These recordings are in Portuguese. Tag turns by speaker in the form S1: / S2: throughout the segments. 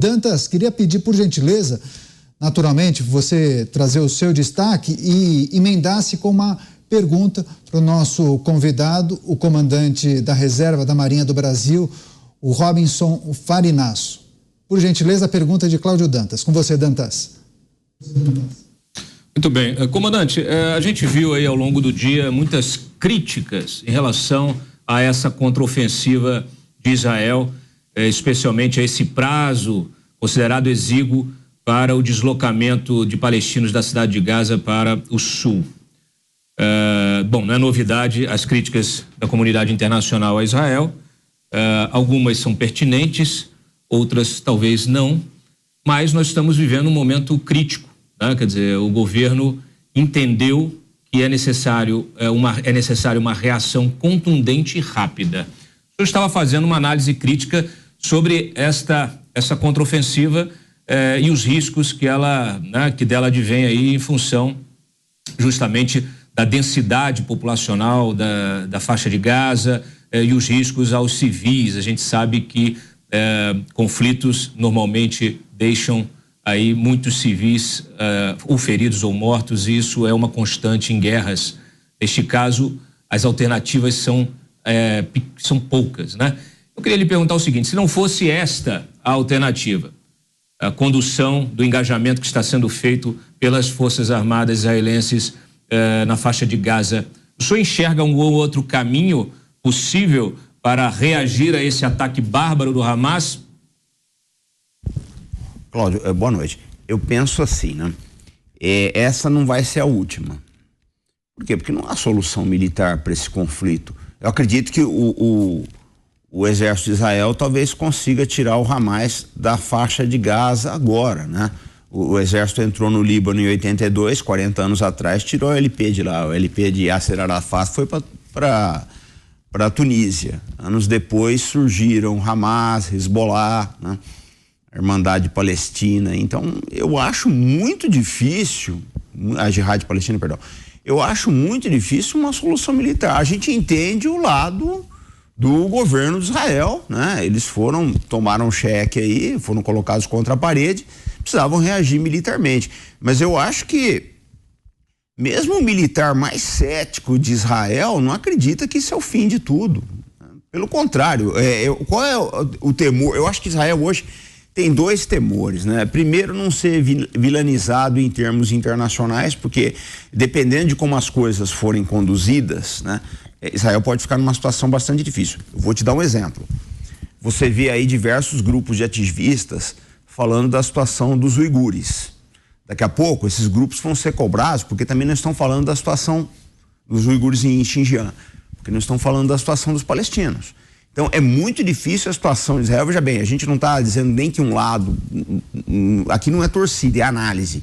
S1: Dantas, queria pedir, por gentileza, naturalmente, você trazer o seu destaque e emendasse com uma pergunta para o nosso convidado, o comandante da Reserva da Marinha do Brasil, o Robinson Farinasso. Por gentileza, a pergunta de Cláudio Dantas. Com você, Dantas.
S2: Muito bem. Comandante, a gente viu aí ao longo do dia muitas críticas em relação a essa contraofensiva de Israel, especialmente a esse prazo considerado exíguo para o deslocamento de palestinos da cidade de Gaza para o sul. Bom, não é novidade as críticas da comunidade internacional a Israel. Algumas são pertinentes, outras talvez não, mas nós estamos vivendo um momento crítico, né? Quer dizer, o governo entendeu que é necessário uma reação contundente e rápida. O senhor estava fazendo uma análise crítica sobre essa contraofensiva e os riscos que que dela advém aí em função justamente da densidade populacional da faixa de Gaza e os riscos aos civis. A gente sabe que conflitos normalmente deixam aí muitos civis ou feridos ou mortos, e isso é uma constante em guerras. Neste caso, as alternativas são poucas, né? Eu queria lhe perguntar o seguinte: se não fosse esta a alternativa, a condução do engajamento que está sendo feito pelas Forças Armadas israelenses na faixa de Gaza, o senhor enxerga um ou outro caminho possível para reagir a esse ataque bárbaro do Hamas?
S3: Cláudio, boa noite. Eu penso assim, né? Essa não vai ser a última. Por quê? Porque não há solução militar para esse conflito. Eu acredito que o exército de Israel talvez consiga tirar o Hamas da faixa de Gaza agora, né? O exército entrou no Líbano em 82, 40 anos atrás, tirou o LP de lá. O LP de Yasser Arafat foi para a Tunísia. Anos depois surgiram Hamas, Hezbollah, né? A Irmandade Palestina. Então, eu acho muito difícil, a Jihad Palestina, perdão, eu acho muito difícil uma solução militar. A gente entende o lado do governo de Israel, né? Eles tomaram cheque aí, foram colocados contra a parede, precisavam reagir militarmente. Mas eu acho que mesmo o militar mais cético de Israel não acredita que isso é o fim de tudo. Pelo contrário, qual é o temor? Eu acho que Israel hoje tem dois temores, né? Primeiro, não ser vilanizado em termos internacionais, porque dependendo de como as coisas forem conduzidas, né? Israel pode ficar numa situação bastante difícil. Eu vou te dar um exemplo. Você vê aí diversos grupos de ativistas falando da situação dos uigures. Daqui a pouco, esses grupos vão ser cobrados, porque também não estão falando da situação dos uigures em Xinjiang, porque não estão falando da situação dos palestinos. Então, é muito difícil a situação de Israel. Veja bem, a gente não está dizendo nem que um lado, aqui não é torcida, é análise.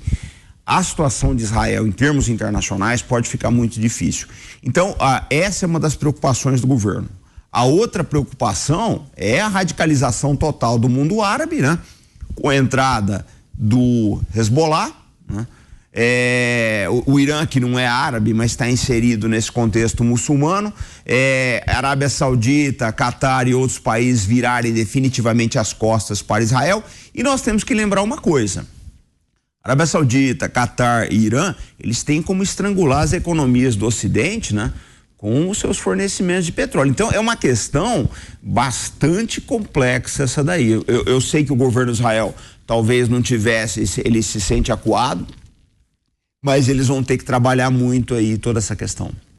S3: A situação de Israel em termos internacionais pode ficar muito difícil. Então, essa é uma das preocupações do governo. A outra preocupação é a radicalização total do mundo árabe, né? Com a entrada do Hezbollah, né? O Irã, que não é árabe, mas está inserido nesse contexto muçulmano, Arábia Saudita, Catar e outros países virarem definitivamente as costas para Israel. E nós temos que lembrar uma coisa: Arábia Saudita, Catar e Irã, eles têm como estrangular as economias do Ocidente, né? Com os seus fornecimentos de petróleo. Então, é uma questão bastante complexa essa daí. Eu sei que o governo de Israel talvez não tivesse, ele se sente acuado, mas eles vão ter que trabalhar muito aí toda essa questão.